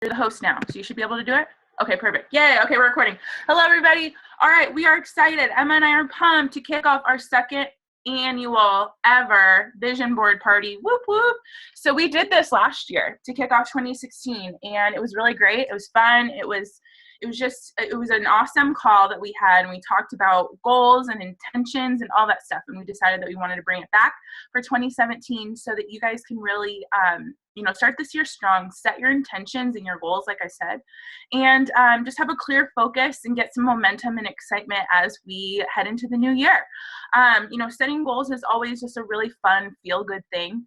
You're the host now, so you should be able to do it. Okay, perfect. Yay, okay, we're recording. Hello, everybody. All right, we are excited. Emma and I are pumped to kick off our second annual ever vision board party. Whoop, whoop. So we did this last year to kick off 2016, and it was really great. It was fun. It was an awesome call that we had, and we talked about goals and intentions and all that stuff, and we decided that we wanted to bring it back for 2017 so that you guys can really start this year strong, set your intentions and your goals, like I said, and just have a clear focus and get some momentum and excitement as we head into the new year. Setting goals is always just a really fun, feel-good thing.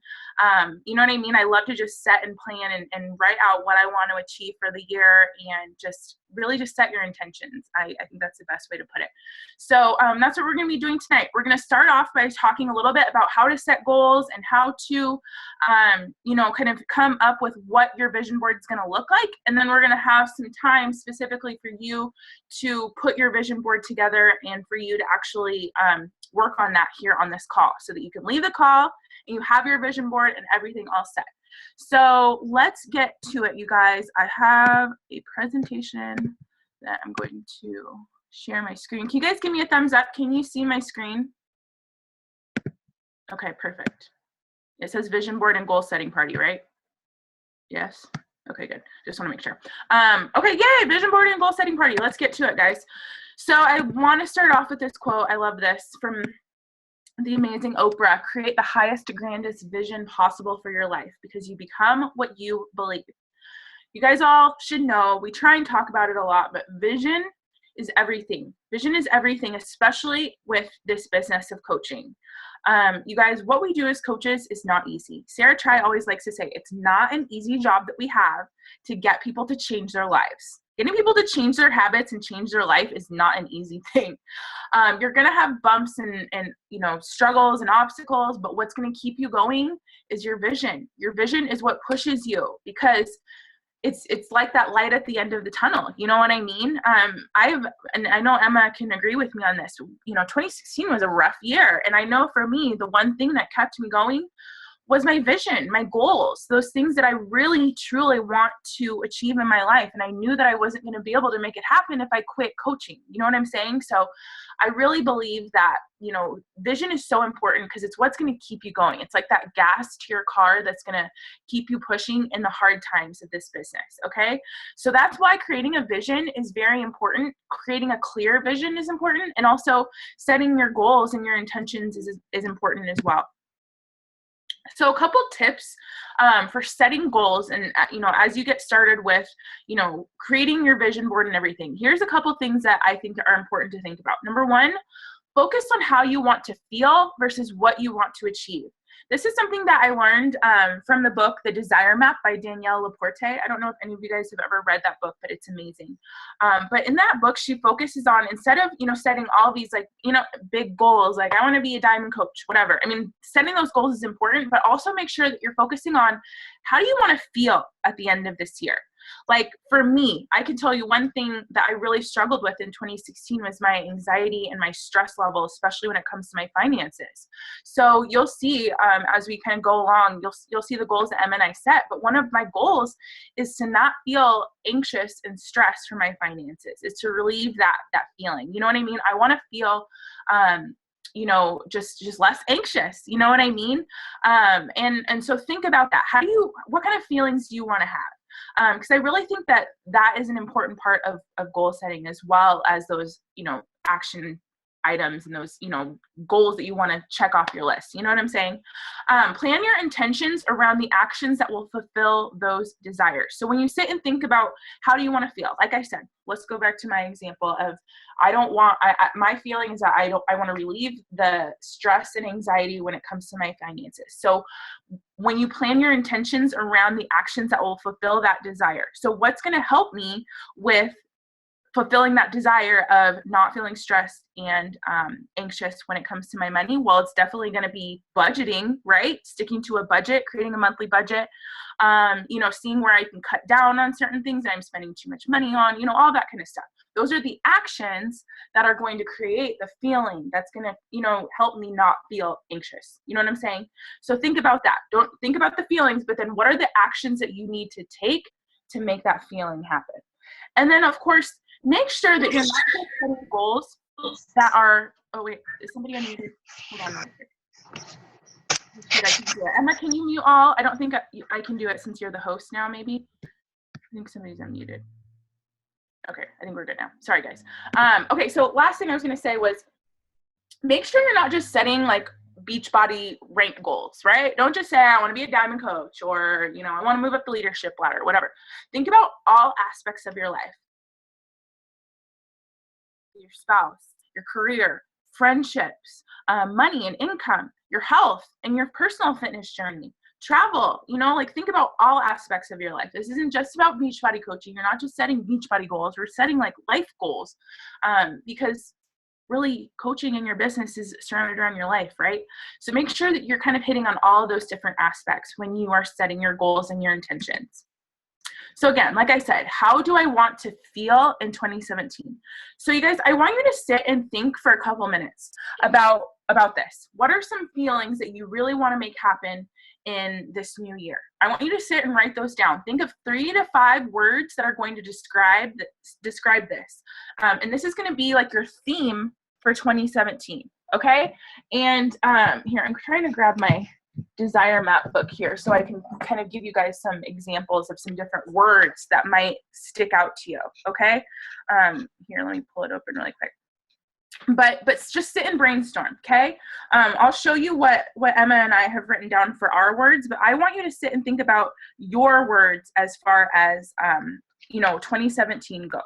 You know what I mean? I love to just set and plan and write out what I want to achieve for the year and just really just set your intentions. I think that's the best way to put it. So that's what we're going to be doing tonight. We're going to start off by talking a little bit about how to set goals and how to, kind of come up with what your vision board is going to look like. And then we're going to have some time specifically for you to put your vision board together and for you to actually work on that here on this call so that you can leave the call and you have your vision board and everything all set. So let's get to it, you guys. I have a presentation that I'm going to share my screen. Can you guys give me a thumbs up? Can you see my screen? Okay, perfect. It says vision board and goal setting party, right? Yes. Okay, good. Just want to make sure. Okay, yay, vision board and goal setting party. Let's get to it, guys. So I want to start off with this quote. I love this from the amazing Oprah. Create the highest, grandest vision possible for your life because you become what you believe. You guys all should know, we try and talk about it a lot, but vision is everything. Vision is everything, especially with this business of coaching. You guys, what we do as coaches is not easy. Sarah Try always likes to say, it's not an easy job that we have to get people to change their lives. Getting people to change their habits and change their life is not an easy thing. You're going to have bumps and struggles and obstacles, but what's going to keep you going is your vision. Your vision is what pushes you because it's like that light at the end of the tunnel. You know what I mean? And I know Emma can agree with me on this. 2016 was a rough year. And I know for me, the one thing that kept me going was my vision, my goals, those things that I really, truly want to achieve in my life. And I knew that I wasn't going to be able to make it happen if I quit coaching. You know what I'm saying? So I really believe that, vision is so important because it's what's going to keep you going. It's like that gas to your car that's going to keep you pushing in the hard times of this business. Okay. So that's why creating a vision is very important. Creating a clear vision is important. And also setting your goals and your intentions is important as well. So a couple tips for setting goals and, as you get started with, creating your vision board and everything. Here's a couple things that I think are important to think about. Number one, focus on how you want to feel versus what you want to achieve. This is something that I learned from the book, The Desire Map by Danielle Laporte. I don't know if any of you guys have ever read that book, but it's amazing. But in that book, she focuses on, instead of, setting all these big goals, like I want to be a diamond coach, whatever. I mean, setting those goals is important, but also make sure that you're focusing on how do you want to feel at the end of this year? Like for me, I can tell you one thing that I really struggled with in 2016 was my anxiety and my stress level, especially when it comes to my finances. So you'll see as we kind of go along, you'll see the goals that Emma and I set. But one of my goals is to not feel anxious and stressed for my finances. Is to relieve that feeling. You know what I mean? I want to feel just less anxious, you know what I mean? And so think about that. What kind of feelings do you want to have? Because I really think that is an important part of goal setting, as well as those, action items and those, goals that you want to check off your list. You know what I'm saying? Plan your intentions around the actions that will fulfill those desires. So when you sit and think about how do you want to feel, like I said, let's go back to my example of my feeling is that I want to relieve the stress and anxiety when it comes to my finances. So when you plan your intentions around the actions that will fulfill that desire. So what's going to help me with fulfilling that desire of not feeling stressed and anxious when it comes to my money? Well, it's definitely going to be budgeting, right? Sticking to a budget, creating a monthly budget, seeing where I can cut down on certain things that I'm spending too much money on, all that kind of stuff. Those are the actions that are going to create the feeling that's going to, help me not feel anxious. You know what I'm saying? So think about that. Don't think about the feelings, but then what are the actions that you need to take to make that feeling happen. And then, of course, make sure that you're not just setting goals that are, oh wait, is somebody unmuted? Hold on. I can do it. Emma, can you mute all? I don't think I can do it since you're the host now, maybe. I think somebody's unmuted. Okay, I think we're good now. Sorry, guys. Okay, so last thing I was going to say was make sure you're not just setting like Beachbody rank goals, right? Don't just say, I want to be a diamond coach, or, you know, I want to move up the leadership ladder, whatever. Think about all aspects of your life. Your spouse, your career, friendships, money and income, your health, and your personal fitness journey, travel, you know, like think about all aspects of your life. This isn't just about Beachbody coaching. You're not just setting Beachbody goals. We're setting like life goals, because really coaching in your business is surrounded around your life, right? So make sure that you're kind of hitting on all those different aspects when you are setting your goals and your intentions. So again, like I said, how do I want to feel in 2017? So you guys, I want you to sit and think for a couple minutes about this. What are some feelings that you really want to make happen in this new year? I want you to sit and write those down. Think of 3 to 5 words that are going to describe this. And this is going to be like your theme for 2017, okay? And here, I'm trying to grab my Desire Map book here so I can kind of give you guys some examples of some different words that might stick out to you, okay? Here, let me pull it open really quick. But just sit and brainstorm, okay? I'll show you what Emma and I have written down for our words, but I want you to sit and think about your words as far as, 2017 goes.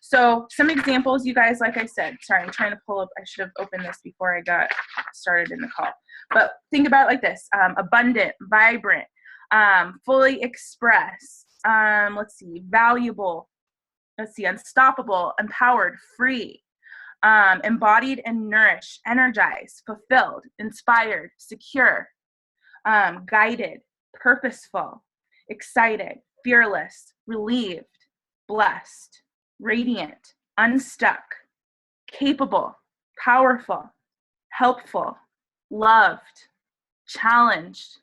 So some examples, you guys, like I said, sorry, I'm trying to pull up, I should have opened this before I got started in the call. But think about it like this, abundant, vibrant, fully express, let's see, valuable, let's see, unstoppable, empowered, free, embodied and nourished, energized, fulfilled, inspired, secure, guided, purposeful, excited, fearless, relieved, blessed, radiant, unstuck, capable, powerful, helpful, loved, challenged,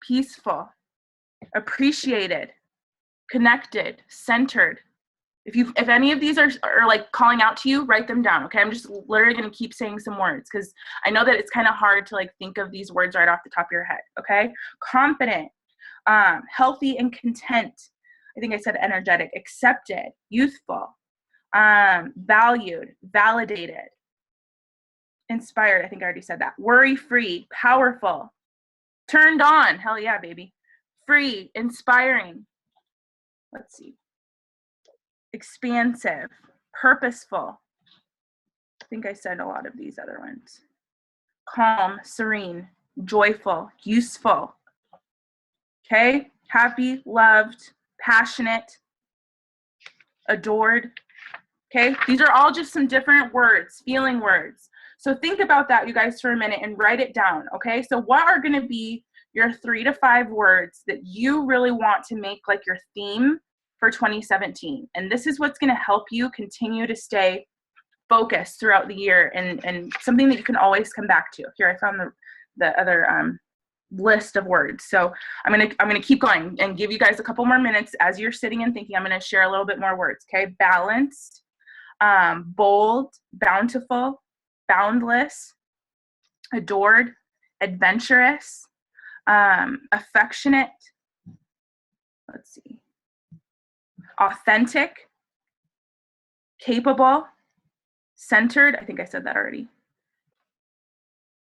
peaceful, appreciated, connected, centered. If any of these are like calling out to you, write them down, okay? I'm just literally going to keep saying some words because I know that it's kind of hard to like think of these words right off the top of your head, okay? Confident, healthy and content. I think I said energetic, accepted, youthful, valued, validated, inspired. I think I already said that. Worry-free, powerful, turned on. Hell yeah, baby. Free, inspiring. Let's see. Expansive, purposeful. I think I said a lot of these other ones. Calm, serene, joyful, useful. Okay? Happy, loved, passionate, adored. Okay? These are all just some different words, feeling words. So think about that, you guys, for a minute and write it down, okay? So what are going to be your 3 to 5 words that you really want to make like your theme for 2017? And this is what's going to help you continue to stay focused throughout the year and something that you can always come back to. Here, I found the other list of words. So I'm gonna keep going and give you guys a couple more minutes as you're sitting and thinking. I'm gonna share a little bit more words, okay? Balanced, bold, bountiful, boundless, adored, adventurous, affectionate, let's see, authentic, capable, centered, I think I said that already,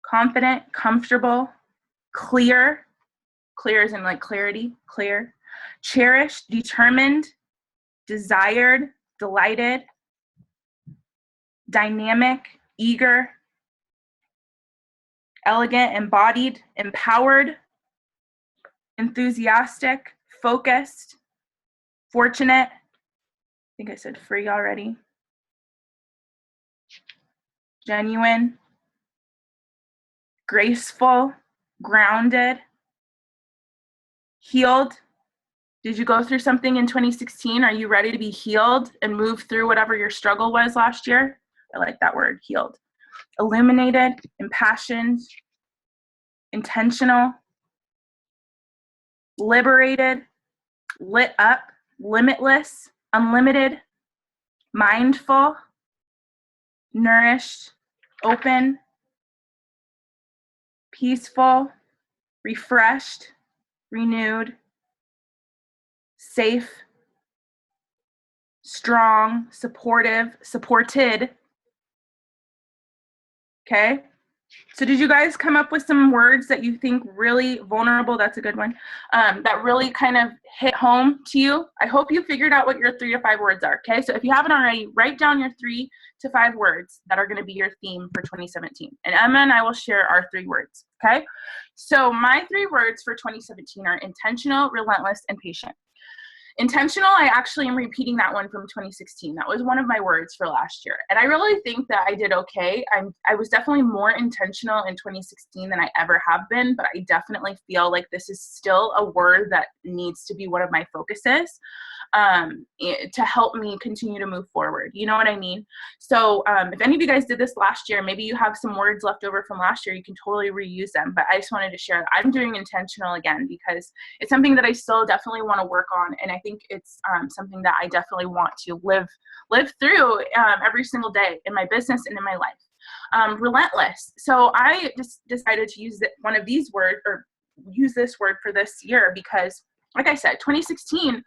confident, comfortable, clear, clear as in like clarity, clear, cherished, determined, desired, delighted, dynamic, eager, elegant, embodied, empowered, enthusiastic, focused, fortunate, I think I said free already, genuine, graceful, grounded, healed. Did you go through something in 2016? Are you ready to be healed and move through whatever your struggle was last year? I like that word, healed. Illuminated, impassioned, intentional, liberated, lit up, limitless, unlimited, mindful, nourished, open, peaceful, refreshed, renewed, safe, strong, supportive, supported. Okay? So did you guys come up with some words that you think really vulnerable? That's a good one. That really kind of hit home to you? I hope you figured out what your 3 to 5 words are, okay? So if you haven't already, write down your 3 to 5 words that are going to be your theme for 2017. And Emma and I will share our 3 words, okay? So my 3 words for 2017 are intentional, relentless, and patient. Intentional, I actually am repeating that one from 2016. That was one of my words for last year. And I really think that I did okay. I was definitely more intentional in 2016 than I ever have been, but I definitely feel like this is still a word that needs to be one of my focuses to help me continue to move forward. You know what I mean? So if any of you guys did this last year, maybe you have some words left over from last year, you can totally reuse them. But I just wanted to share that I'm doing intentional again because it's something that I still definitely want to work on. And I think it's something that I definitely want to live through every single day in my business and in my life. Relentless. So I just decided to use one of these words or use this word for this year because, like I said, 2016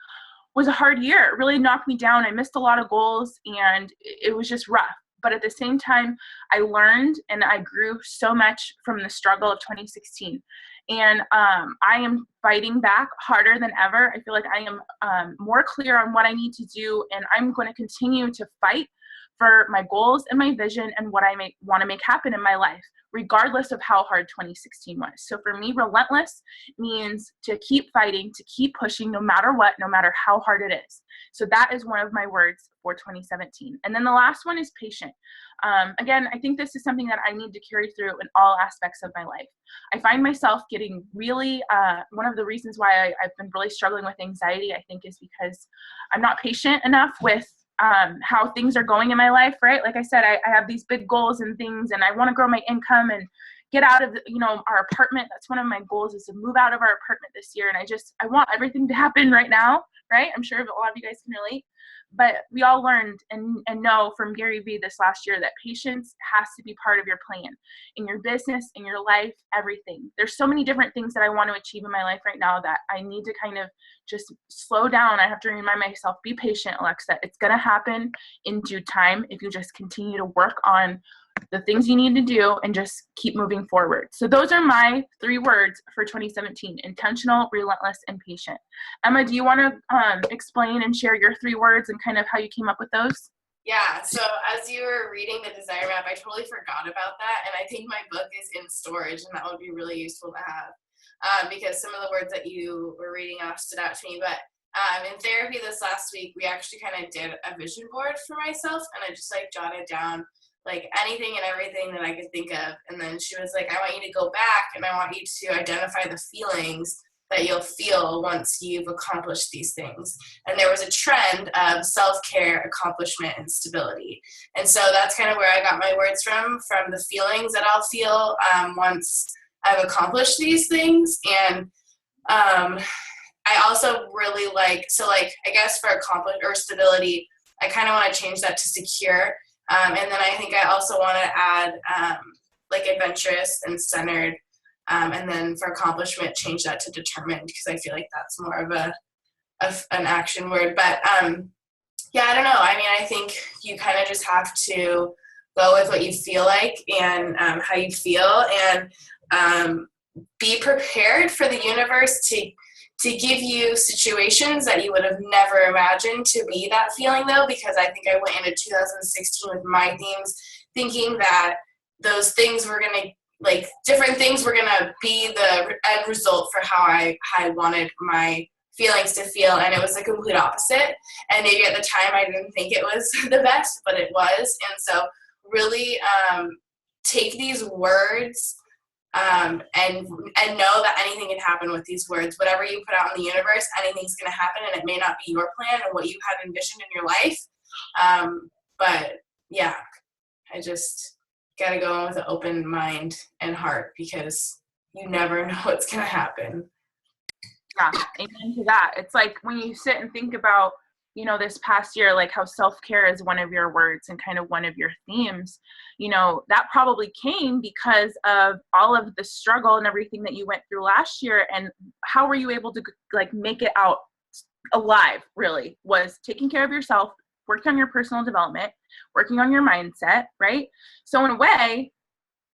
was a hard year. It really knocked me down. I missed a lot of goals and it was just rough. But at the same time, I learned and I grew so much from the struggle of 2016. And I am fighting back harder than ever. I feel like I am more clear on what I need to do, and I'm going to continue to fight for my goals and my vision and what I want to make happen in my life, regardless of how hard 2016 was. So for me, relentless means to keep fighting, to keep pushing no matter what, no matter how hard it is. So that is one of my words for 2017. And then the last one is patient. Again, I think this is something that I need to carry through in all aspects of my life. I find myself getting really, one of the reasons why I've been really struggling with anxiety, I think, is because I'm not patient enough with how things are going in my life, right? Like I said, I have these big goals and things, and I want to grow my income and get out of, our apartment. That's one of my goals, is to move out of our apartment this year. And I want everything to happen right now, right? I'm sure a lot of you guys can relate. But we all learned and know from Gary Vee this last year that patience has to be part of your plan in your business, in your life, everything. There's so many different things that I want to achieve in my life right now that I need to kind of just slow down. I have to remind myself, be patient, Alexa. It's going to happen in due time if you just continue to work on the things you need to do and just keep moving forward. So those are my 3 words for 2017: intentional, relentless, and patient. Emma, do you want to explain and share your 3 words and kind of how you came up with those? Yeah, so as you were reading the desire map, I totally forgot about that, and I think my book is in storage, and that would be really useful to have because some of the words that you were reading off stood out to me. But in therapy this last week, we actually kind of did a vision board for myself, and I just jotted down anything and everything that I could think of. And then she was like, I want you to go back and I want you to identify the feelings that you'll feel once you've accomplished these things. And there was a trend of self-care, accomplishment, and stability. And so that's kind of where I got my words from the feelings that I'll feel once I've accomplished these things. And I also really I guess for accomplishment or stability, I kind of want to change that to secure. And then I think I also want to add adventurous and centered. And then for accomplishment, change that to determined, because I feel like that's more of an action word. But yeah, I don't know. I mean, I think you kind of just have to go with what you feel like and how you feel, and be prepared for the universe to give you situations that you would have never imagined to be that feeling, though, because I think I went into 2016 with my themes thinking that those things were going to, different things were going to be the end result for how I wanted my feelings to feel, and it was the complete opposite. And maybe at the time I didn't think it was the best, but it was. And so really take these words and know that anything can happen with these words. Whatever you put out in the universe, anything's going to happen, and it may not be your plan and what you had envisioned in your life. But yeah, I just got to go in with an open mind and heart, because you never know what's going to happen. Yeah, amen to that. It's like when you sit and think about, you know, this past year, like how self-care is one of your words and kind of one of your themes, you know, that probably came because of all of the struggle and everything that you went through last year. And how were you able to like make it out alive, really, was taking care of yourself, working on your personal development, working on your mindset, right? So in a way,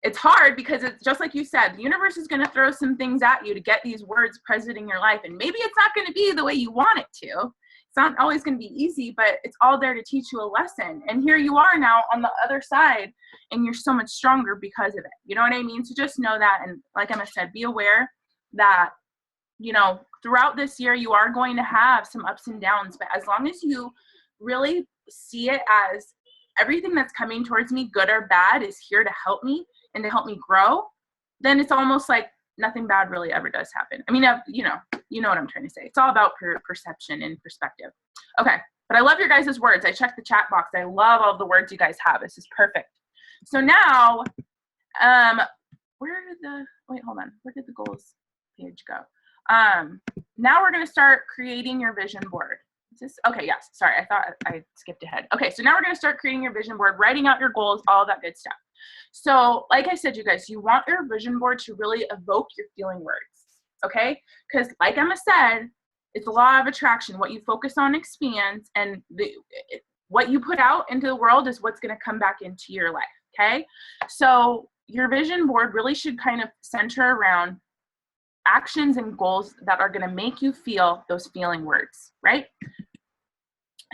it's hard because it's just like you said, the universe is going to throw some things at you to get these words present in your life. And maybe it's not going to be the way you want it to. It's not always going to be easy, but it's all there to teach you a lesson. And here you are now on the other side, and you're so much stronger because of it. You know what I mean? So just know that. And like Emma said, be aware that, you know, throughout this year, you are going to have some ups and downs. But as long as you really see it as everything that's coming towards me, good or bad, is here to help me and to help me grow, then it's almost like nothing bad really ever does happen. I mean, you know what I'm trying to say. It's all about perception and perspective. Okay, but I love your guys' words. I checked the chat box. I love all the words you guys have. This is perfect. So now, where did the goals page go? Now we're going to start creating your vision board. Okay, yes, sorry, I thought I skipped ahead. Okay, so now we're going to start creating your vision board, writing out your goals, all that good stuff. So like I said, you guys, you want your vision board to really evoke your feeling words, okay? Because like Emma said, it's the law of attraction. What you focus on expands, and what you put out into the world is what's going to come back into your life, okay? So your vision board really should kind of center around actions and goals that are going to make you feel those feeling words, right?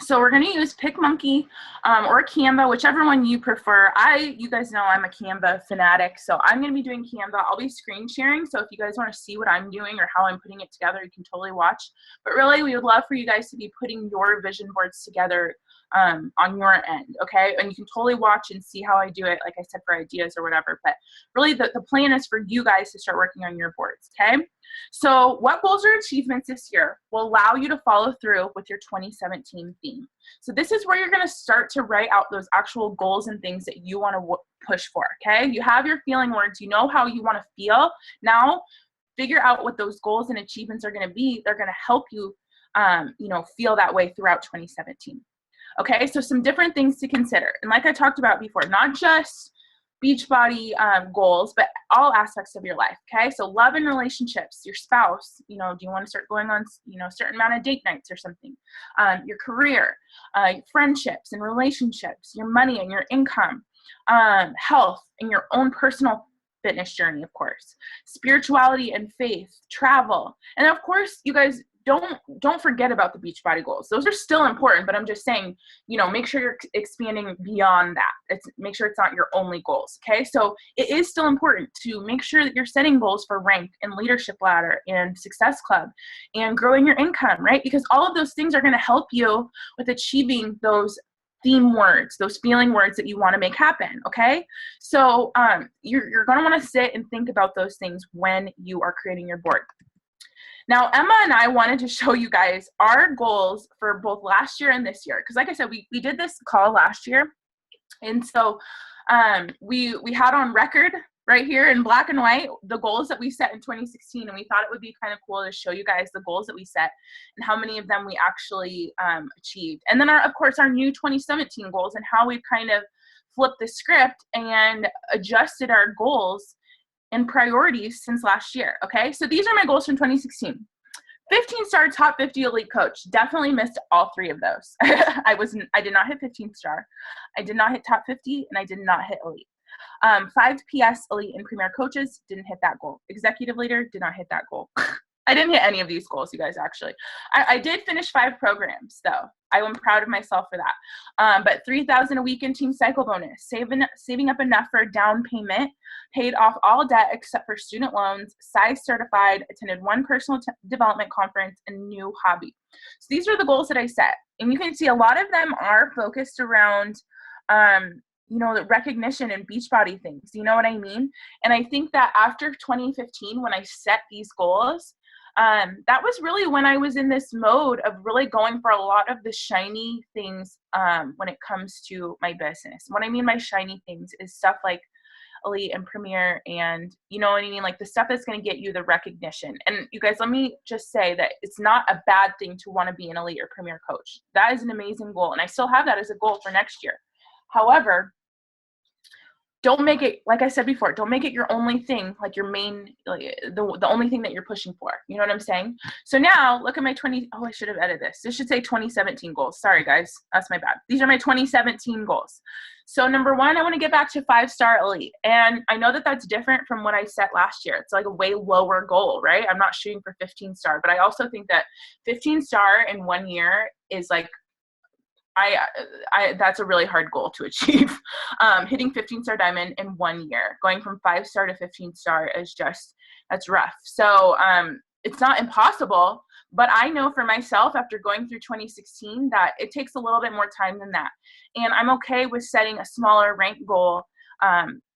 So we're going to use PicMonkey or Canva, whichever one you prefer. You guys know I'm a Canva fanatic, so I'm going to be doing Canva. I'll be screen sharing, so if you guys want to see what I'm doing or how I'm putting it together, you can totally watch. But really, we would love for you guys to be putting your vision boards together on your end, okay? And you can totally watch and see how I do it, like I said, for ideas or whatever. But really, the plan is for you guys to start working on your boards, okay? So what goals or achievements this year will allow you to follow through with your 2017 theme? So this is where you're going to start to write out those actual goals and things that you want to push for, okay? You have your feeling words. You know how you want to feel. Now, figure out what those goals and achievements are going to be. They're going to help you, feel that way throughout 2017. Okay, so some different things to consider. And like I talked about before, not just Beachbody goals, but all aspects of your life, okay? So love and relationships, your spouse, do you want to start going on, a certain amount of date nights or something? Your career, friendships and relationships, your money and your income, health and your own personal fitness journey, of course, spirituality and faith, travel. And of course, you guys, don't forget about the Beachbody goals. Those are still important, but I'm just saying, make sure you're expanding beyond that. Make sure it's not your only goals, okay? So it is still important to make sure that you're setting goals for rank and leadership ladder and success club and growing your income, right? Because all of those things are going to help you with achieving those theme words, those feeling words that you want to make happen, okay? So you're going to want to sit and think about those things when you are creating your board. Now, Emma and I wanted to show you guys our goals for both last year and this year. Because like I said, we did this call last year. And so we had on record right here in black and white the goals that we set in 2016. And we thought it would be kind of cool to show you guys the goals that we set and how many of them we actually achieved. And then, of course, our new 2017 goals and how we've kind of flipped the script and adjusted our goals and priorities since last year, okay? So these are my goals from 2016. 15-star top 50 elite coach. Definitely missed all three of those. I did not hit 15-star. I did not hit top 50, and I did not hit elite. 5 PS elite and premier coaches, didn't hit that goal. Executive leader, did not hit that goal. I didn't hit any of these goals, you guys, actually. I did finish 5 programs, though. I am proud of myself for that. But $3,000 a week in team cycle bonus, saving up enough for a down payment, paid off all debt except for student loans, size certified, attended 1 personal development conference, and new hobby. So these are the goals that I set. And you can see a lot of them are focused around, the recognition and Beachbody things. You know what I mean? And I think that after 2015, when I set these goals, that was really when I was in this mode of really going for a lot of the shiny things when it comes to my business. What I mean by shiny things is stuff like elite and premier, and you know what I mean? Like the stuff that's going to get you the recognition. And you guys, let me just say that it's not a bad thing to want to be an elite or premier coach. That is an amazing goal. And I still have that as a goal for next year. However, don't make it, like I said before, don't make it your only thing, like your main, like the only thing that you're pushing for. You know what I'm saying? So now look at my I should have edited this. This should say 2017 goals. Sorry, guys. That's my bad. These are my 2017 goals. So number one, I want to get back to 5-star elite. And I know that that's different from what I set last year. It's like a way lower goal, right? I'm not shooting for 15-star, but I also think that 15-star in 1 year is like, that's a really hard goal to achieve. Hitting 15-star diamond in 1 year, going from 5-star to 15-star is that's rough. So it's not impossible, but I know for myself after going through 2016 that it takes a little bit more time than that. And I'm okay with setting a smaller rank goal.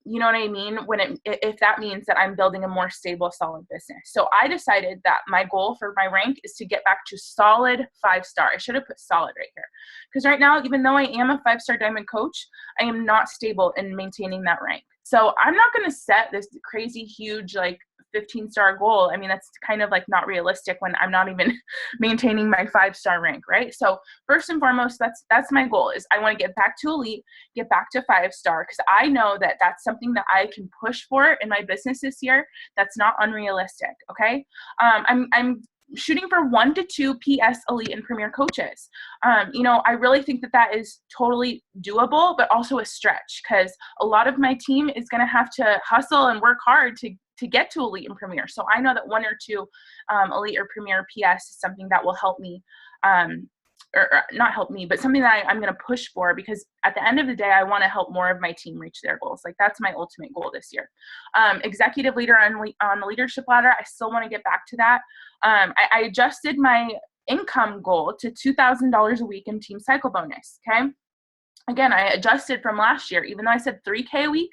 You know what I mean? If that means that I'm building a more stable, solid business. So I decided that my goal for my rank is to get back to solid 5-star. I should have put solid right here. Because right now, even though I am a 5-star diamond coach, I am not stable in maintaining that rank. So I'm not going to set this crazy, huge, like 15-star goal. I mean, that's kind of like not realistic when I'm not even maintaining my 5-star rank, right? So first and foremost, that's my goal is I want to get back to elite, get back to 5-star, because I know that that's something that I can push for in my business this year. That's not unrealistic. Okay. I'm shooting for 1 to 2 PS elite and premier coaches. I really think that is totally doable, but also a stretch because a lot of my team is going to have to hustle and work hard to get to elite and premier. So I know that 1 or 2 elite or premier PS is something that will help me, or not help me, but something that I'm going to push for, because at the end of the day, I want to help more of my team reach their goals. Like that's my ultimate goal this year. Executive leader on the leadership ladder, I still want to get back to that. I adjusted my income goal to $2,000 a week in team cycle bonus. Okay. Again, I adjusted from last year, even though I said 3K a week,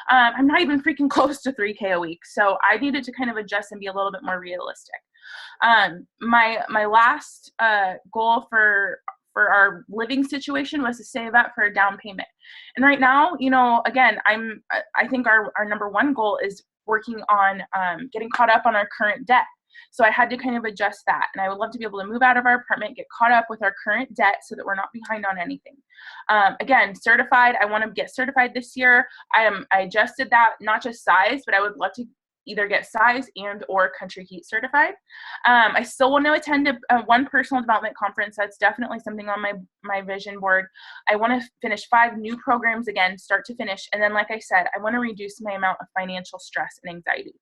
I'm not even freaking close to 3K a week. So I needed to kind of adjust and be a little bit more realistic. My last goal for our living situation was to save up for a down payment. And right now, again, I think our number one goal is working on getting caught up on our current debt. So I had to kind of adjust that. And I would love to be able to move out of our apartment, get caught up with our current debt so that we're not behind on anything. Again, certified, I want to get certified this year. I adjusted that, not just size, but I would love to either get size and or Country Heat certified. I still want to attend one personal development conference. That's definitely something on my vision board. I want to finish 5 new programs again, start to finish. And then, like I said, I want to reduce my amount of financial stress and anxiety.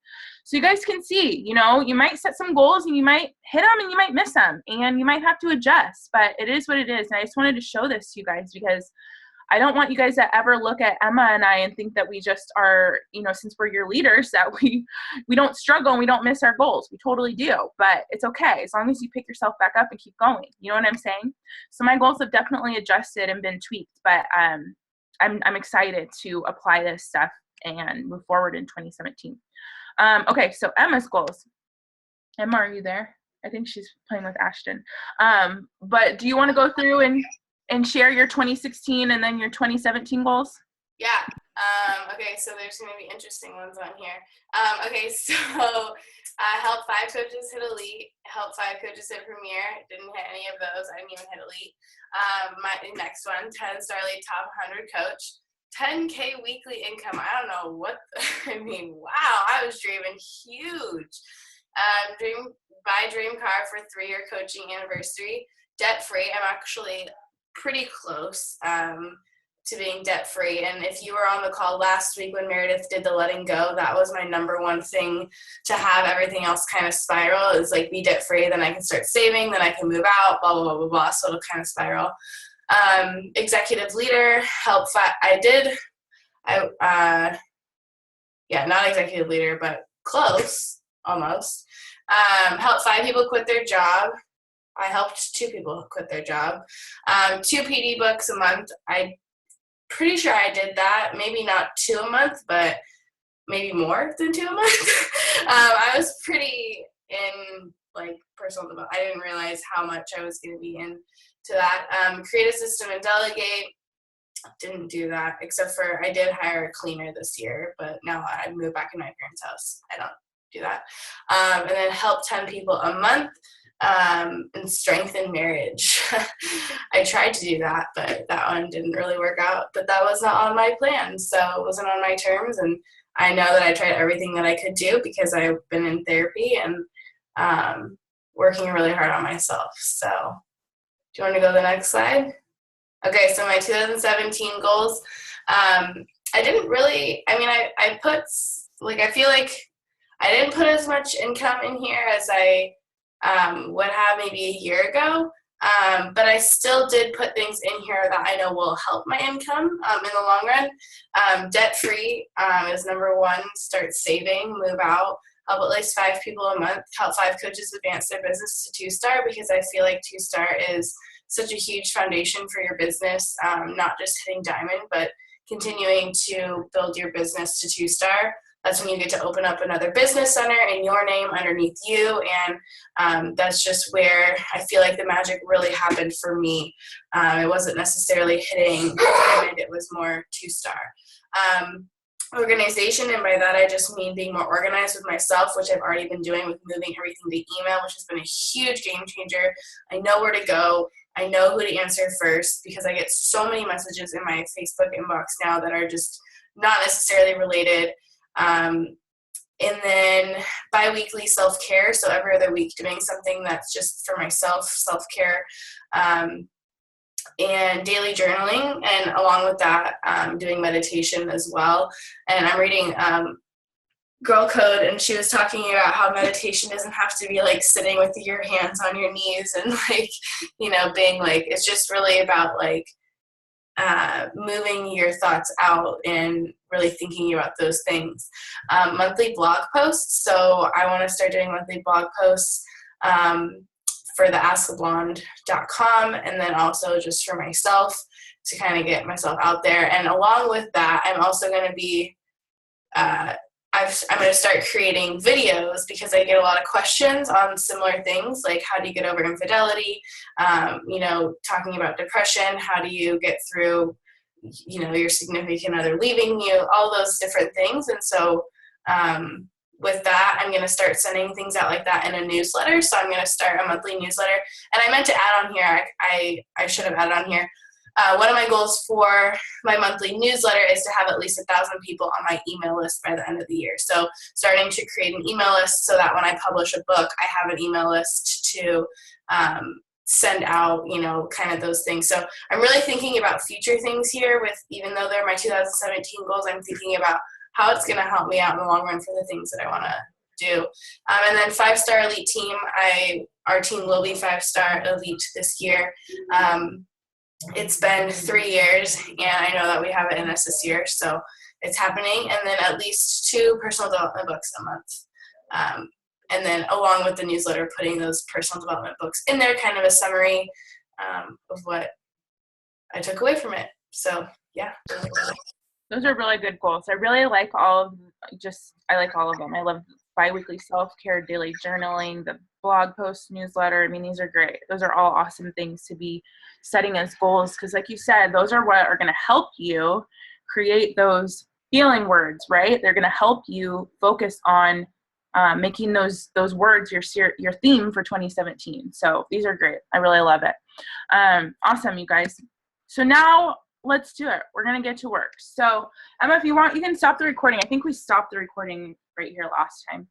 So you guys can see, you might set some goals and you might hit them and you might miss them and you might have to adjust, but it is what it is. And I just wanted to show this to you guys because I don't want you guys to ever look at Emma and I and think that we just are, since we're your leaders, that we don't struggle and we don't miss our goals. We totally do, but it's okay as long as you pick yourself back up and keep going. You know what I'm saying? So my goals have definitely adjusted and been tweaked, but I'm excited to apply this stuff and move forward in 2017. Okay, so Emma's goals. Emma, are you there? I think she's playing with Ashton. But do you want to go through and share your 2016 and then your 2017 goals? Yeah. Okay, so there's going to be interesting ones on here. Okay, so help 5 coaches hit elite, help 5 coaches hit premier. Didn't hit any of those. I didn't even hit elite. My next one, 10-star elite top 100 coach. 10K weekly income. I don't know what, wow, I was dreaming huge. Buy dream car for 3-year coaching anniversary. Debt free. I'm actually pretty close to being debt free. And if you were on the call last week when Meredith did the letting go, that was my number one thing to have everything else kind of spiral is like be debt free. Then I can start saving. Then I can move out, blah, blah, blah, blah, blah. So it'll kind of spiral. Executive leader, help. Not executive leader, but close, almost. Help 5 people quit their job. I helped 2 people quit their job. 2 PD books a month. I'm pretty sure I did that. Maybe not 2 a month, but maybe more than 2 a month. I was pretty in personal development. I didn't realize how much I was going to be into that. Create a system and delegate. didn't do that, except for I did hire a cleaner this year, but now I moved back in my parents' house. I don't do that. And then help 10 people a month, and strengthen marriage. I tried to do that, but that one didn't really work out. But that was not on my plan, so it wasn't on my terms. And I know that I tried everything that I could do because I've been in therapy and working really hard on myself. So do you want to go to the next slide? Okay, so my 2017 goals. I didn't really, I mean, I put, like, I feel like I didn't put as much income in here as I would have maybe a year ago, but I still did put things in here that I know will help my income in the long run. Debt-free is number one. Start saving, move out, help at least 5 people a month, help 5 coaches advance their business to 2-star, because I feel like 2-star is such a huge foundation for your business, not just hitting diamond, but continuing to build your business to 2-star. That's when you get to open up another business center in your name underneath you, and that's just where I feel like the magic really happened for me. It wasn't necessarily hitting diamond, it was more 2-star. Organization, and by that I just mean being more organized with myself, which I've already been doing with moving everything to email, which has been a huge game changer. I know where to go. I know who to answer first, because I get so many messages in my Facebook inbox now that are just not necessarily related. And then bi-weekly self-care, so every other week doing something that's just for myself, self-care, and daily journaling, and along with that, doing meditation as well. And I'm reading Girl Code, and she was talking about how meditation doesn't have to be like sitting with your hands on your knees and like, you know, being like, it's just really about like moving your thoughts out and really thinking about those things. Monthly blog posts. So I want to start doing monthly blog posts for the asktheblonde.com, and then also just for myself to kind of get myself out there. And along with that, I'm also going to be I'm going to start creating videos, because I get a lot of questions on similar things, like how do you get over infidelity, you know, talking about depression, how do you get through, you know, your significant other leaving you, all those different things. And so with that, I'm going to start sending things out like that in a newsletter. So I'm going to start a monthly newsletter. And I meant to add on here, I should have added on here, one of my goals for my monthly newsletter is to have at least 1,000 people on my email list by the end of the year. So starting to create an email list so that when I publish a book, I have an email list to send out, you know, kind of those things. So I'm really thinking about future things here with, even though they're my 2017 goals, I'm thinking about how it's going to help me out in the long run for the things that I want to do. And then 5-star elite team, our team will be 5-star elite this year. It's been 3 years, and I know that we have it in us this year, so it's happening. And then at least 2 personal development books a month. And then along with the newsletter, putting those personal development books in there, kind of a summary of what I took away from it. So, yeah. Those are really good goals. I really like I like all of them. I love bi-weekly self-care, daily journaling, the blog post, newsletter. I mean, these are great. Those are all awesome things to be setting as goals, because like you said, those are what are going to help you create those feeling words, right? They're going to help you focus on making those words your theme for 2017. So these are great. I really love it. Awesome, you guys. So now let's do it. We're going to get to work. So Emma, if you want, you can stop the recording. I think we stopped the recording right here last time.